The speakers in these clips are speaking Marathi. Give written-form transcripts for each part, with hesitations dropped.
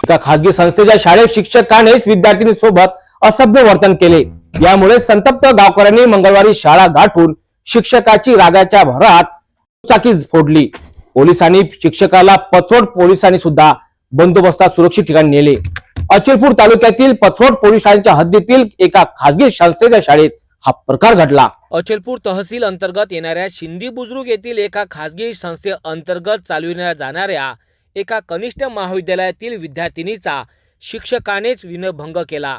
एका खासगी संस्थेच्या शाळेत शिक्षकानेच विद्यार्थिनीसोबत असभ्य वर्तन केले। यामुळे संतप्त गावकऱ्यांनी मंगळवारी शाळा गाठून शिक्षकाची रागाच्या भरात दुचाकी फोडली। पोलिसांनी शिक्षकाला पथरोड पोलिसांनी सुद्धा बंदोबस्तात सुरक्षित ठिकाणी नेले। अचलपूर तालुक्यातील पथरोड पोलीस ठाण्याच्या हद्दीतील एका खासगी संस्थेच्या शाळेत हा प्रकार घडला। अचलपूर तहसील अंतर्गत येणाऱ्या शिंदी बुजुर्ग येथील एका खासगी संस्थे अंतर्गत चालविण्यात जाणाऱ्या एका कनिष्ठ महाविद्यालयातील विद्यार्थिनीचा शिक्षकानेच विनयभंग केला।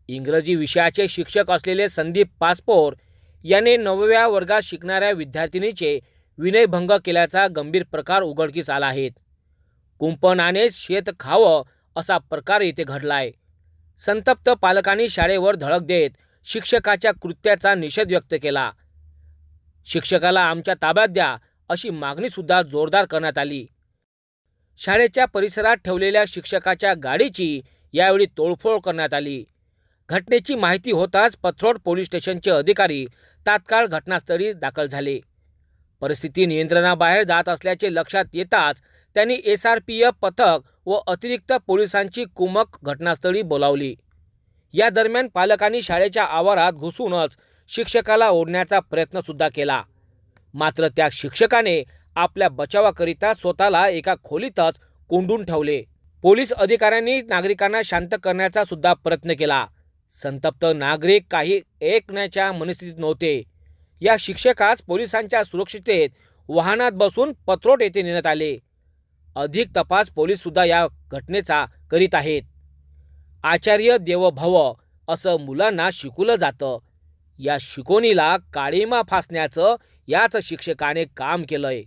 इंग्रजी विषयाचे शिक्षक असलेले संदीप पासपोर याने 9व्या वर्गात शिकणाऱ्या विद्यार्थिनीचे विनयभंग केल्याचा गंभीर प्रकार उघडकीस आला आहे। कुंपणाने शेत खावं असा प्रकार येथे घडलाय। संतप्त पालकांनी शाळेवर धडक देत शिक्षकाच्या कृत्याचा निषेध व्यक्त केला। शिक्षकाला आमच्या ताब्यात द्या अशी मागणी सुद्धा जोरदार करण्यात आली। शाळेच्या परिसरात ठेवलेल्या शिक्षकाच्या गाडीची यावेळी तोडफोड करण्यात आली। घटनेची माहिती होताच पथरोड पोलीस स्टेशनचे अधिकारी तात्काळ घटनास्थळी दाखल झाले। परिस्थिती नियंत्रणाबाहेर जात असल्याचे लक्षात येताच त्यांनी SRPF पथक व अतिरिक्त पोलिसांची कुमक घटनास्थळी बोलावली। या दरम्यान पालकांनी शाळेच्या आवारात घुसूनच शिक्षकाला ओढण्याचा प्रयत्न सुद्धा केला। मात्र त्या शिक्षकाने आपल्या बचावाकरिता स्वतःला एका खोलीतच कोंडून ठेवले। पोलीस अधिकाऱ्यांनी नागरिकांना शांत करण्याचा सुद्धा प्रयत्न केला। संतप्त नागरिक काही ऐकण्याच्या मनस्थितीत नव्हते। या शिक्षकास पोलिसांच्या सुरक्षिततेत वाहनात बसून पथरोड येथे नेण्यात आले। अधिक तपास पोलीस सुद्धा या घटनेचा करीत आहेत। आचार्य देवो भव असं मुलांना शिकवलं जातं। या शिकवणीला काळीमा फासण्याचं याच शिक्षकाने काम केलंय।